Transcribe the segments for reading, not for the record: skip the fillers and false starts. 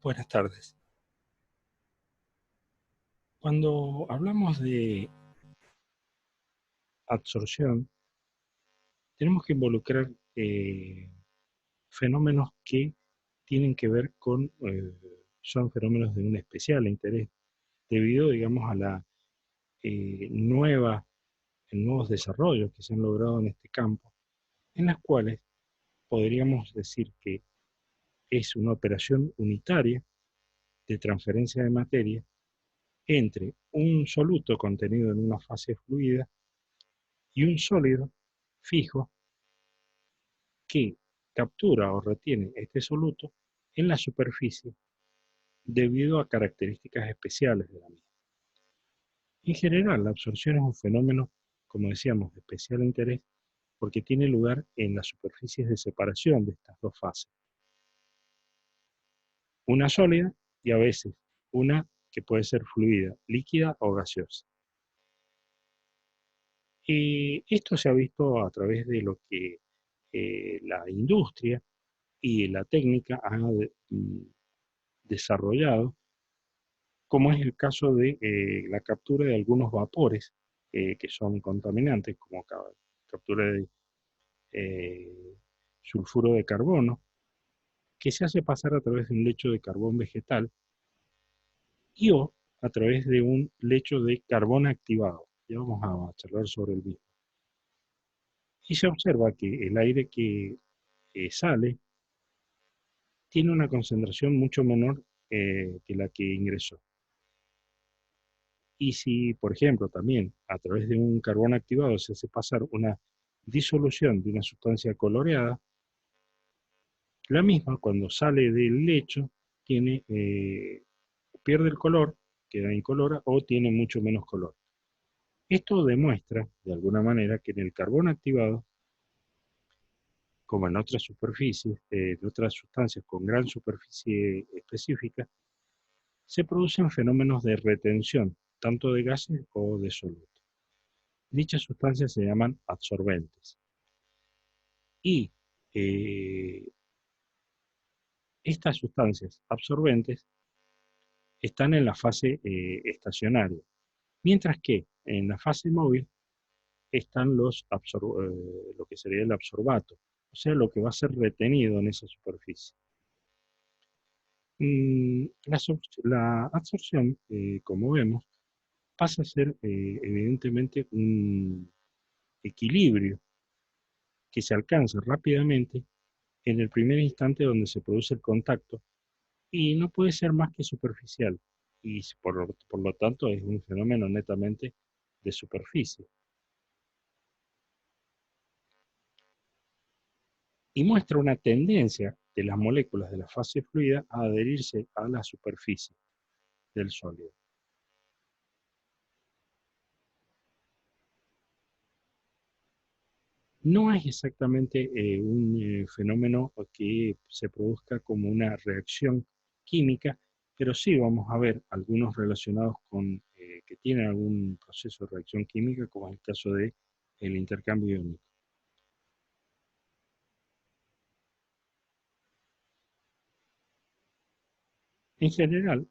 Buenas tardes. Cuando hablamos de absorción, tenemos que involucrar fenómenos que tienen que ver con, son fenómenos de un especial interés, debido, digamos, a la nuevos desarrollos que se han logrado en este campo, en las cuales podríamos decir que es una operación unitaria de transferencia de materia entre un soluto contenido en una fase fluida y un sólido fijo que captura o retiene este soluto en la superficie debido a características especiales de la misma. En general, la absorción es un fenómeno, como decíamos, de especial interés porque tiene lugar en las superficies de separación de estas dos fases. Una sólida y a veces una que puede ser fluida, líquida o gaseosa. Y esto se ha visto a través de lo que la industria y la técnica han desarrollado, como es el caso de la captura de algunos vapores que son contaminantes, como captura de eh, sulfuro de carbono, que se hace pasar a través de un lecho de carbón vegetal y o a través de un lecho de carbón activado. Ya vamos a charlar sobre el mismo. Y se observa que el aire que sale tiene una concentración mucho menor que la que ingresó. Y si, por ejemplo, también a través de un carbón activado se hace pasar una disolución de una sustancia coloreada, la misma cuando sale del lecho tiene, pierde el color, queda incolora o tiene mucho menos color. Esto demuestra, de alguna manera, que en el carbón activado, como en otras superficies, en otras sustancias con gran superficie específica, se producen fenómenos de retención, tanto de gases o de solutos. Dichas sustancias se llaman absorbentes. Y eh, estas sustancias absorbentes están en la fase estacionaria, mientras que en la fase móvil están lo que sería el absorbato, o sea, lo que va a ser retenido en esa superficie. La absorción, como vemos, pasa a ser evidentemente un equilibrio que se alcanza rápidamente en el primer instante donde se produce el contacto y no puede ser más que superficial y por lo tanto es un fenómeno netamente de superficie y muestra una tendencia de las moléculas de la fase fluida a adherirse a la superficie del sólido. No es exactamente un fenómeno que se produzca como una reacción química, pero sí vamos a ver algunos relacionados con que tienen algún proceso de reacción química, como es el caso de el intercambio iónico. En general,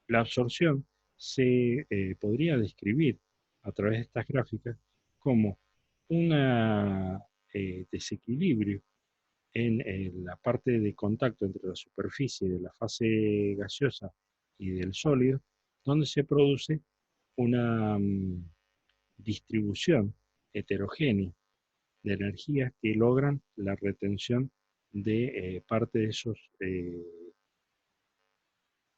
la absorción se podría describir a través de estas gráficas como un desequilibrio en la parte de contacto entre la superficie de la fase gaseosa y del sólido, donde se produce una distribución heterogénea de energías que logran la retención de parte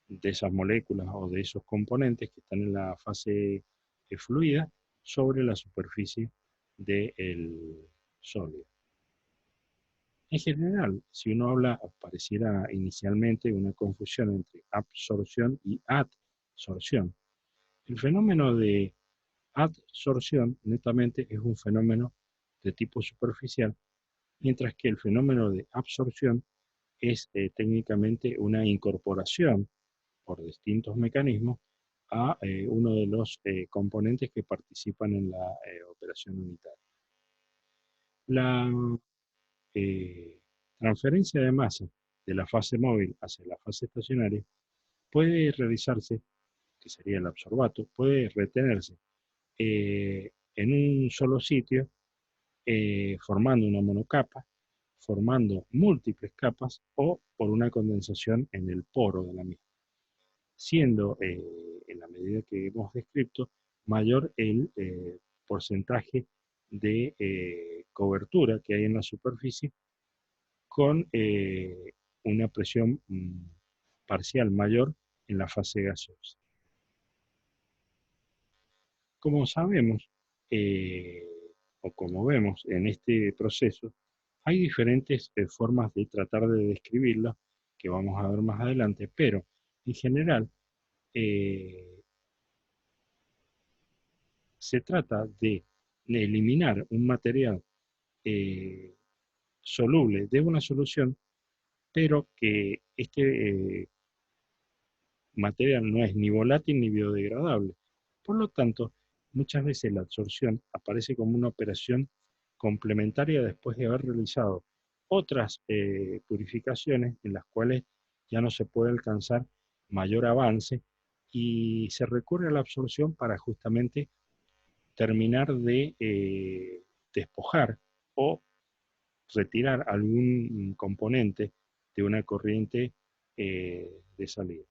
de esas moléculas o de esos componentes que están en la fase fluida sobre la superficie del sólido. En general, si uno habla, pareciera inicialmente una confusión entre absorción y adsorción. El fenómeno de adsorción netamente es un fenómeno de tipo superficial, mientras que el fenómeno de absorción es técnicamente una incorporación por distintos mecanismos a uno de los componentes que participan en la operación unitaria. La transferencia de masa de la fase móvil hacia la fase estacionaria puede realizarse, que sería el absorbato, puede retenerse en un solo sitio, formando una monocapa, formando múltiples capas o por una condensación en el poro de la misma, siendo, en la medida que hemos descrito, mayor el porcentaje de cobertura que hay en la superficie con una presión parcial mayor en la fase gaseosa. Como sabemos, eh, o como vemos en este proceso, hay diferentes formas de tratar de describirlo, que vamos a ver más adelante, pero en general eh, se trata de eliminar un material eh, soluble de una solución, pero que este material no es ni volátil ni biodegradable. Por lo tanto, muchas veces la absorción aparece como una operación complementaria después de haber realizado otras purificaciones en las cuales ya no se puede alcanzar mayor avance y se recurre a la absorción para justamente terminar de despojar o retirar algún componente de una corriente de salida.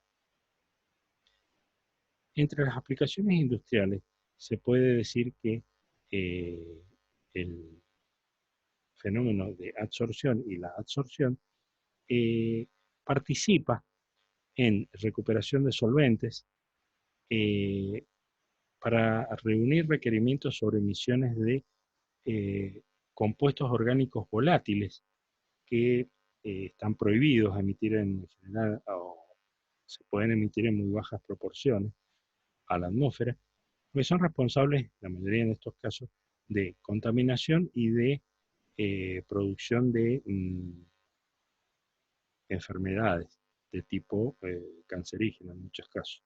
Entre las aplicaciones industriales se puede decir que eh, el fenómeno de adsorción y la adsorción eh, participa en recuperación de solventes eh, para reunir requerimientos sobre emisiones de compuestos orgánicos volátiles que están prohibidos a emitir en general o se pueden emitir en muy bajas proporciones a la atmósfera, porque son responsables, la mayoría en estos casos, de contaminación y de producción de enfermedades de tipo cancerígeno en muchos casos.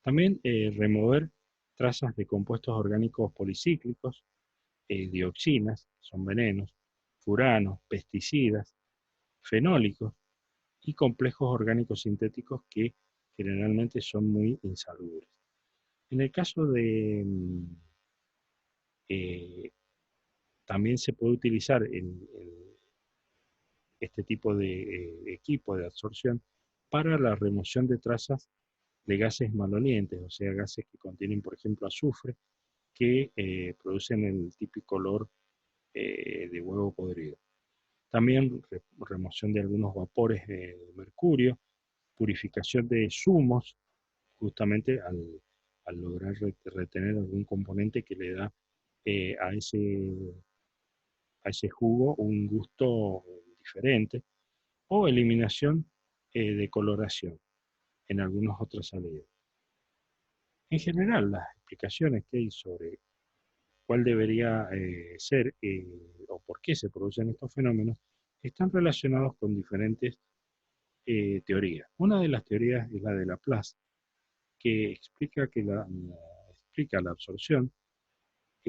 También remover trazas de compuestos orgánicos policíclicos, dioxinas, que son venenos, furanos, pesticidas, fenólicos y complejos orgánicos sintéticos que generalmente son muy insalubres. En el caso de eh, también se puede utilizar este tipo de equipo de absorción para la remoción de trazas de gases malolientes, o sea, gases que contienen, por ejemplo, azufre, que producen el típico olor de huevo podrido. También remoción de algunos vapores de mercurio, purificación de zumos, justamente al lograr retener algún componente que le da a ese jugo un gusto diferente, o eliminación de coloración en algunos otros salidos. En general, las explicaciones que hay sobre cuál debería ser o por qué se producen estos fenómenos están relacionados con diferentes teorías. Una de las teorías es la de Laplace, que explica, explica la absorción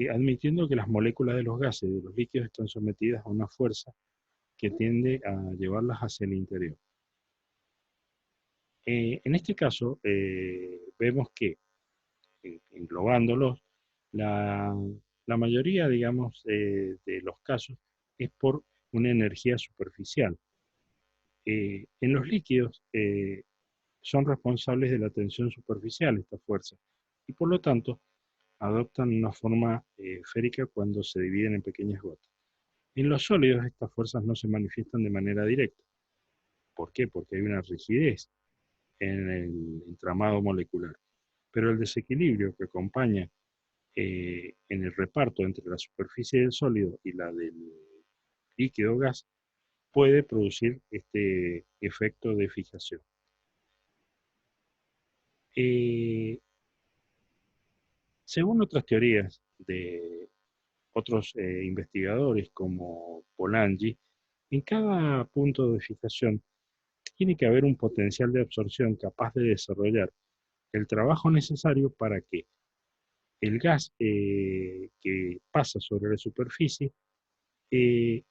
admitiendo que las moléculas de los gases y de los líquidos están sometidas a una fuerza que tiende a llevarlas hacia el interior. En este caso, vemos que, englobándolos, la, la mayoría, digamos, de los casos es por una energía superficial. En los líquidos son responsables de la tensión superficial estas fuerzas y por lo tanto adoptan una forma esférica cuando se dividen en pequeñas gotas. En los sólidos estas fuerzas no se manifiestan de manera directa. ¿Por qué? Porque hay una rigidez en el entramado molecular. Pero el desequilibrio que acompaña en el reparto entre la superficie del sólido y la del líquido gas puede producir este efecto de fijación. Eh, Según otras teorías de otros investigadores como Polanyi, en cada punto de fijación tiene que haber un potencial de absorción capaz de desarrollar el trabajo necesario para que el gas que pasa sobre la superficie eh,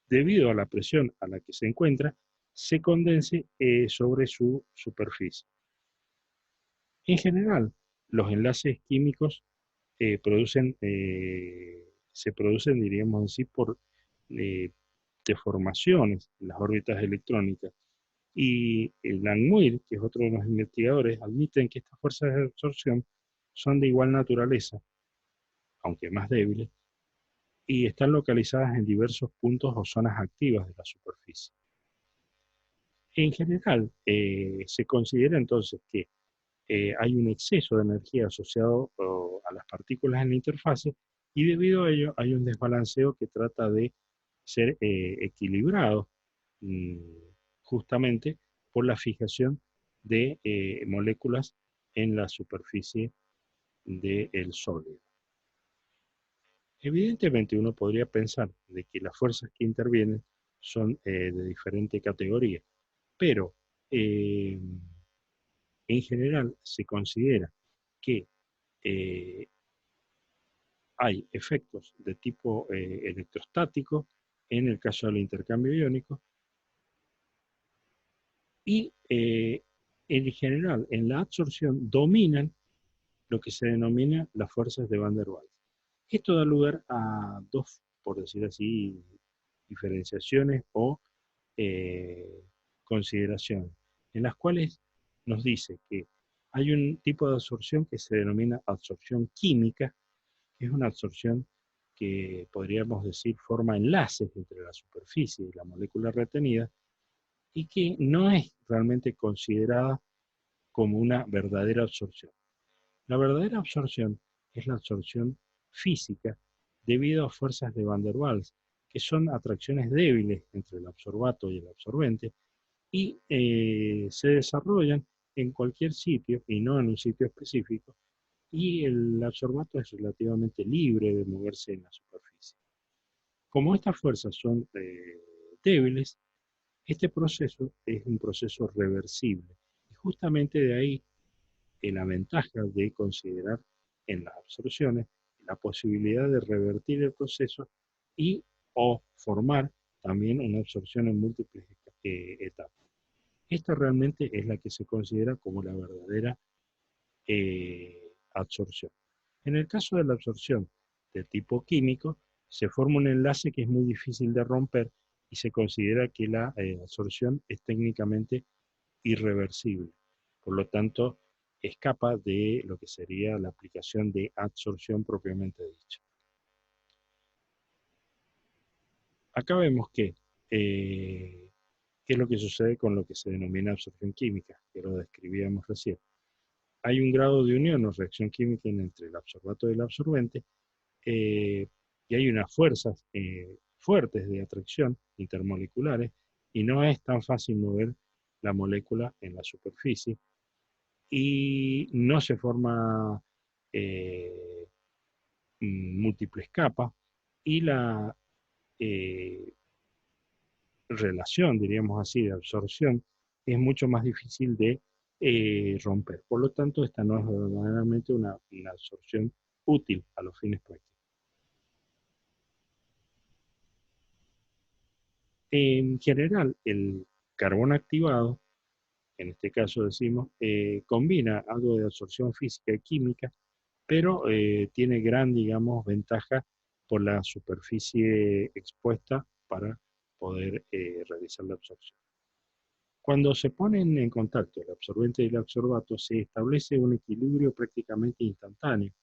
debido a la presión a la que se encuentra, se condense sobre su superficie. En general, los enlaces químicos se producen, diríamos así, por eh, deformaciones en las órbitas electrónicas. Y Langmuir, que es otro de los investigadores, admiten que estas fuerzas de absorción son de igual naturaleza, aunque más débiles, y están localizadas en diversos puntos o zonas activas de la superficie. En general, se considera entonces que hay un exceso de energía asociado a las partículas en la interfase y debido a ello hay un desbalanceo que trata de ser equilibrado mm, justamente por la fijación de moléculas en la superficie del sólido. Evidentemente uno podría pensar de que las fuerzas que intervienen son de diferente categoría, pero eh, en general se considera que eh, hay efectos de tipo electrostático en el caso del intercambio iónico y en general en la absorción dominan lo que se denomina las fuerzas de Van der Waals. Esto da lugar a dos, por decir así, diferenciaciones o eh, consideraciones, en las cuales nos dice que hay un tipo de absorción que se denomina absorción química, que es una absorción que podríamos decir forma enlaces entre la superficie y la molécula retenida y que no es realmente considerada como una verdadera absorción. La verdadera absorción es la absorción física debido a fuerzas de Van der Waals, que son atracciones débiles entre el absorbato y el absorbente y se desarrollan en cualquier sitio y no en un sitio específico, y el absorbato es relativamente libre de moverse en la superficie. Como estas fuerzas son débiles, este proceso es un proceso reversible y justamente de ahí la ventaja de considerar en las absorciones la posibilidad de revertir el proceso y o formar también una absorción en múltiples etapas. Esta realmente es la que se considera como la verdadera absorción. En el caso de la absorción de tipo químico, se forma un enlace que es muy difícil de romper y se considera que la absorción es técnicamente irreversible. Por lo tanto, escapa de lo que sería la aplicación de absorción propiamente dicha. Acá vemos que, qué es lo que sucede con lo que se denomina absorción química, que lo describíamos recién. Hay un grado de unión o reacción química entre el absorbato y el absorbente, y hay unas fuerzas fuertes de atracción intermoleculares, y no es tan fácil mover la molécula en la superficie, y no se forma eh, múltiples capas, y la eh, relación, diríamos así, de absorción es mucho más difícil de romper. Por lo tanto, esta no es verdaderamente una absorción útil a los fines prácticos. En general, el carbón activado, en este caso decimos, combina algo de absorción física y química, pero tiene gran, digamos, ventaja por la superficie expuesta para poder realizar la absorción. Cuando se ponen en contacto el absorbente y el absorbato, se establece un equilibrio prácticamente instantáneo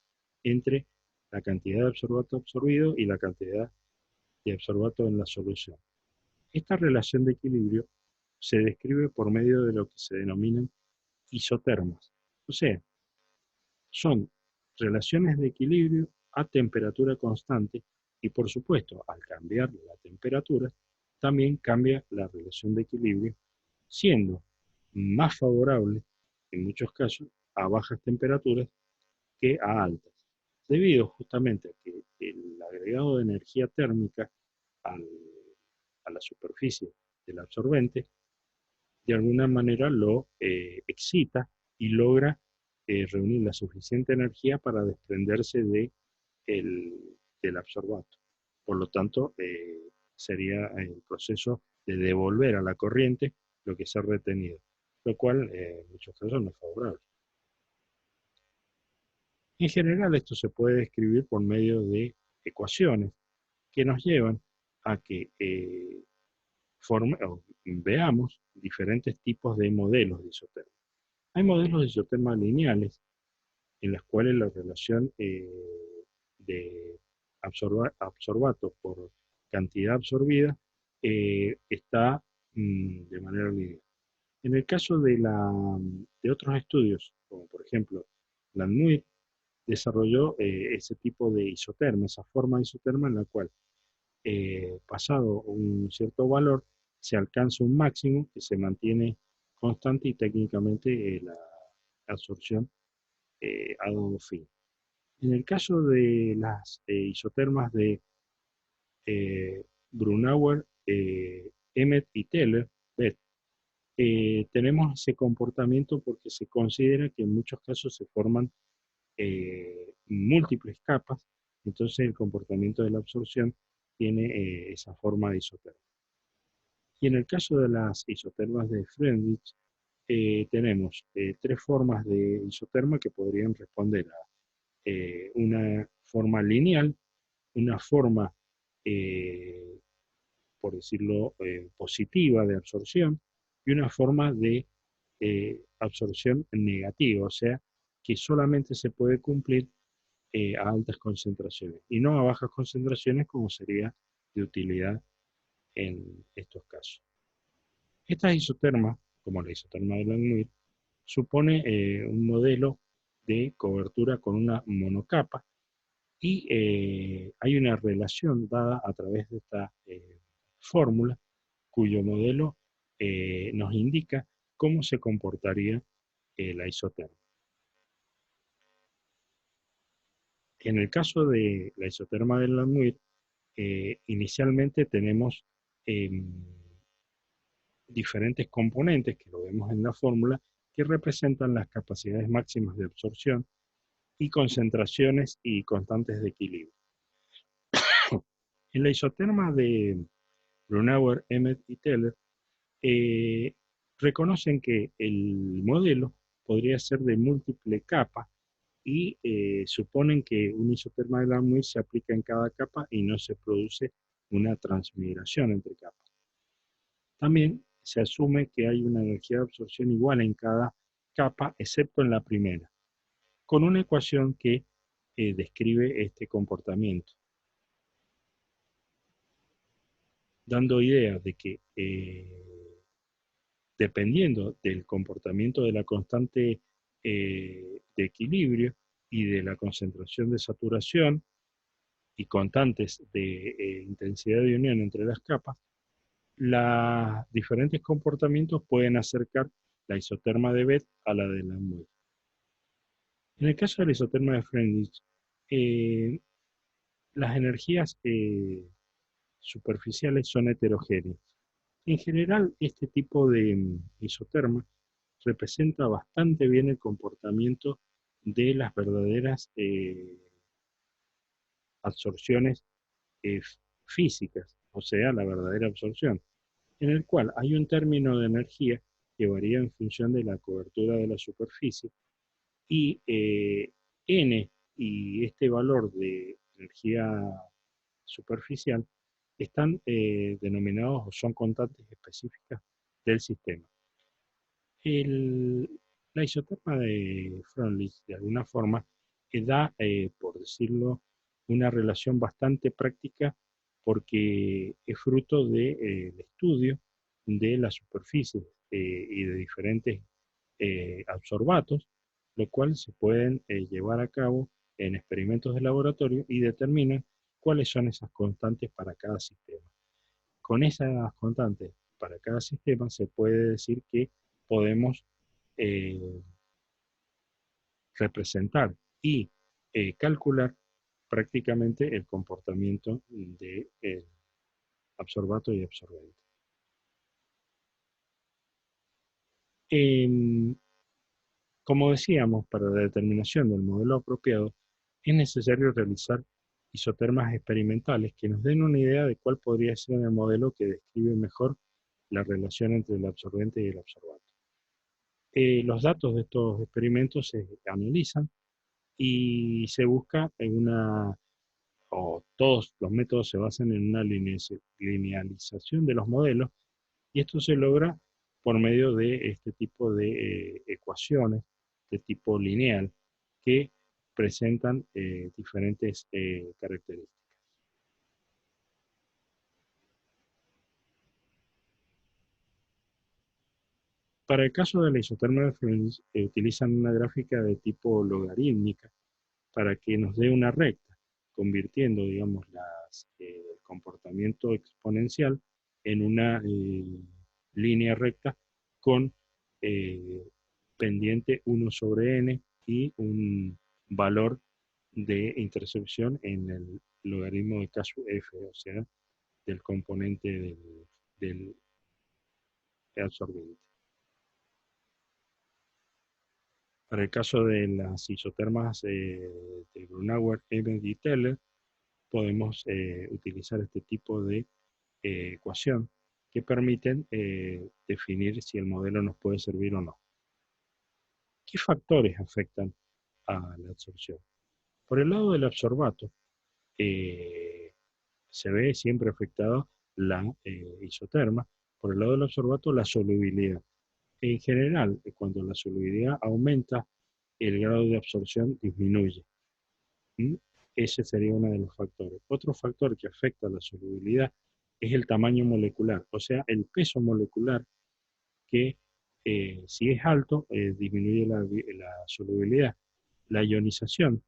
entre la cantidad de absorbato absorbido y la cantidad de absorbato en la solución. Esta relación de equilibrio se describe por medio de lo que se denominan isotermas. O sea, son relaciones de equilibrio a temperatura constante y por supuesto, al cambiar la temperatura, también cambia la relación de equilibrio, siendo más favorable, en muchos casos, a bajas temperaturas que a altas, debido justamente a que el agregado de energía térmica al, a la superficie del absorbente de alguna manera lo excita y logra reunir la suficiente energía para desprenderse del absorbato. por lo tanto sería el proceso de devolver a la corriente lo que se ha retenido, lo cual en muchos casos no es favorable. En general esto se puede describir por medio de ecuaciones que nos llevan a que veamos diferentes tipos de modelos de isoterma. Hay modelos de isoterma lineales en las cuales la relación de absorbato por cantidad absorbida está de manera lineal. En el caso de otros estudios, como por ejemplo Langmuir, desarrolló ese tipo de isoterma, esa forma de isoterma en la cual pasado un cierto valor se alcanza un máximo que se mantiene constante y técnicamente la absorción ha dado fin. En el caso de las isotermas de Brunauer, Emmet y Teller, tenemos ese comportamiento porque se considera que en muchos casos se forman múltiples capas, entonces el comportamiento de la absorción tiene esa forma de isoterma. Y en el caso de las isotermas de Freundlich, tenemos tres formas de isoterma que podrían responder a una forma lineal, una forma, por decirlo, positiva de absorción y una forma de absorción negativa, o sea, que solamente se puede cumplir a altas concentraciones y no a bajas concentraciones como sería de utilidad en estos casos. Estas isotermas, como la isoterma de Langmuir, supone un modelo de cobertura con una monocapa y hay una relación dada a través de esta fórmula cuyo modelo nos indica cómo se comportaría la isoterma. En el caso de la isoterma de Langmuir, inicialmente tenemos diferentes componentes, que lo vemos en la fórmula, que representan las capacidades máximas de absorción y concentraciones y constantes de equilibrio. En la isoterma de Brunauer, Emmet y Teller, reconocen que el modelo podría ser de múltiple capa y suponen que un isoterma de Langmuir se aplica en cada capa y no se produce una transmigración entre capas. También se asume que hay una energía de absorción igual en cada capa, excepto en la primera, con una ecuación que describe este comportamiento, dando idea de que dependiendo del comportamiento de la constante de equilibrio y de la concentración de saturación y constantes de intensidad de unión entre las capas, los diferentes comportamientos pueden acercar la isoterma de Bethe a la de Langmuir. En el caso de la isoterma de Freundlich, las energías superficiales son heterogéneas. En general, este tipo de isoterma representa bastante bien el comportamiento de las verdaderas absorciones eh, físicas, o sea, la verdadera absorción, en el cual hay un término de energía que varía en función de la cobertura de la superficie y N y este valor de energía superficial están denominados o son constantes específicas del sistema. La isoterma de Freundlich, de alguna forma, da, por decirlo, una relación bastante práctica porque es fruto del estudio de las superficies y de diferentes absorbatos, lo cual se pueden llevar a cabo en experimentos de laboratorio y determinan cuáles son esas constantes para cada sistema. Con esas constantes para cada sistema se puede decir que podemos eh, representar y calcular prácticamente el comportamiento de absorbato y absorbente. Como decíamos, para la determinación del modelo apropiado es necesario realizar isotermas experimentales que nos den una idea de cuál podría ser el modelo que describe mejor la relación entre el absorbente y el absorbante. Los datos de estos experimentos se analizan y se busca en o todos los métodos se basan en una linealización de los modelos, y esto se logra por medio de este tipo de ecuaciones de tipo lineal que presentan diferentes características. Para el caso de la isoterma de Friends, utilizan una gráfica de tipo logarítmica para que nos dé una recta, convirtiendo, digamos, el comportamiento exponencial en una línea recta con eh, pendiente 1 sobre n y un valor de intercepción en el logaritmo de caso f, o sea, del componente del absorbente. Para el caso de las isotermas de Brunauer, Eben y Teller, podemos utilizar este tipo de ecuación que permiten definir si el modelo nos puede servir o no. ¿Qué factores afectan a la absorción? Por el lado del absorbato, eh, se ve siempre afectada la isoterma. Por el lado del absorbato, la solubilidad. En general, cuando la solubilidad aumenta, el grado de absorción disminuye. ¿Mm? Ese sería uno de los factores. Otro factor que afecta a la solubilidad es el tamaño molecular, o sea, el peso molecular que si es alto, disminuye la solubilidad. La ionización,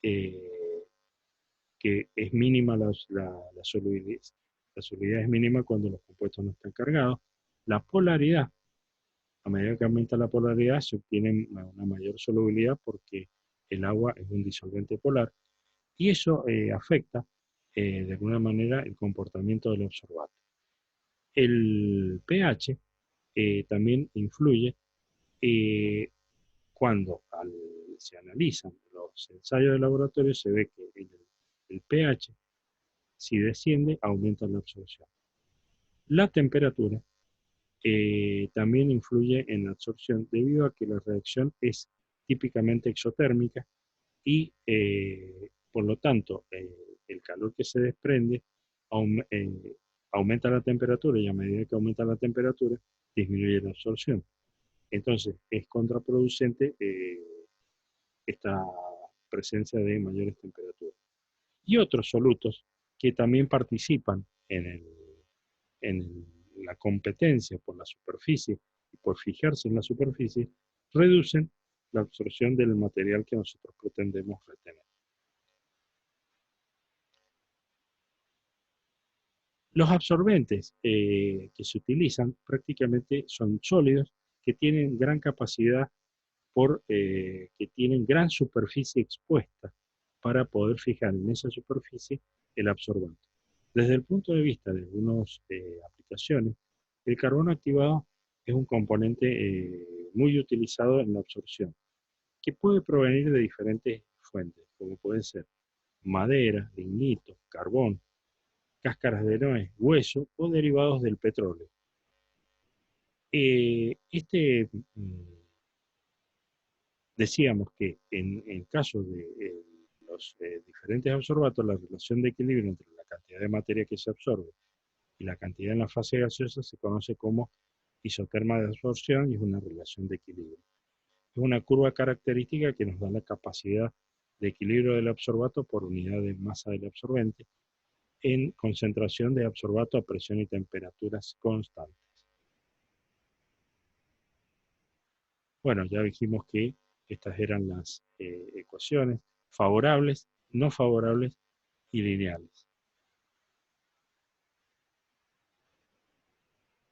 eh, que es mínima la solubilidad. La solubilidad es mínima cuando los compuestos no están cargados. La polaridad, a medida que aumenta la polaridad, se obtiene una mayor solubilidad porque el agua es un disolvente polar, y eso afecta de alguna manera el comportamiento del absorbante. El pH también influye eh, cuando se analizan los ensayos de laboratorio, se ve que el pH, si desciende, aumenta la absorción. La temperatura también influye en la absorción debido a que la reacción es típicamente exotérmica y por lo tanto el calor que se desprende aumenta la temperatura, y a medida que aumenta la temperatura disminuye la absorción. Entonces es contraproducente esta presencia de mayores temperaturas. Y otros solutos que también participan en la competencia por la superficie y por fijarse en la superficie, reducen la absorción del material que nosotros pretendemos retener. Los absorbentes que se utilizan prácticamente son sólidos que tienen gran capacidad que tienen gran superficie expuesta para poder fijar en esa superficie el absorbente. Desde el punto de vista de algunas aplicaciones, el carbono activado es un componente muy utilizado en la absorción, que puede provenir de diferentes fuentes, como pueden ser madera, lignito, carbón, cáscaras de nuez, hueso o derivados del petróleo. Decíamos que en el caso de los diferentes absorbatos, la relación de equilibrio entre la cantidad de materia que se absorbe y la cantidad en la fase gaseosa se conoce como isoterma de absorción, y es una relación de equilibrio. Es una curva característica que nos da la capacidad de equilibrio del absorbato por unidad de masa del absorbente en concentración de absorbato a presión y temperaturas constantes. Bueno, ya dijimos que estas eran las ecuaciones favorables, no favorables y lineales.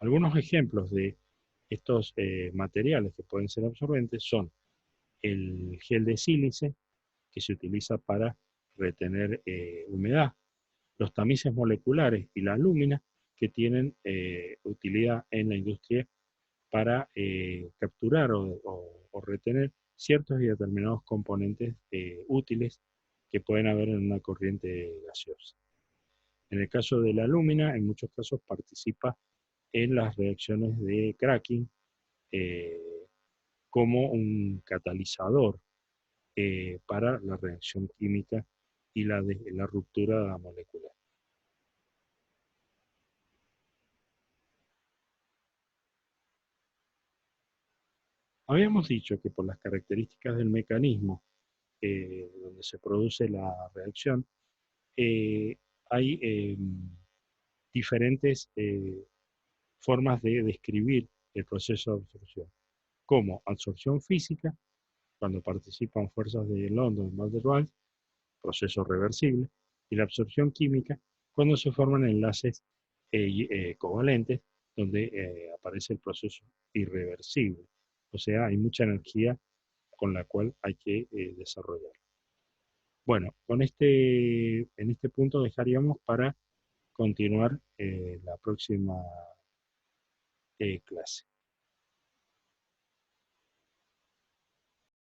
Algunos ejemplos de estos materiales que pueden ser absorbentes son el gel de sílice, que se utiliza para retener humedad, los tamices moleculares y la alúmina, que tienen utilidad en la industria para capturar o retener ciertos y determinados componentes útiles que pueden haber en una corriente gaseosa. En el caso de la alúmina, en muchos casos participa en las reacciones de cracking eh, como un catalizador para la reacción química y la ruptura molecular. Habíamos dicho que por las características del mecanismo donde se produce la reacción, eh, hay diferentes formas de describir el proceso de absorción, como absorción física, cuando participan fuerzas de London y Van der Waals, proceso reversible, y la absorción química, cuando se forman enlaces covalentes, donde aparece el proceso irreversible. O sea, hay mucha energía con la cual hay que desarrollar. Bueno, en este punto dejaríamos para continuar la próxima clase.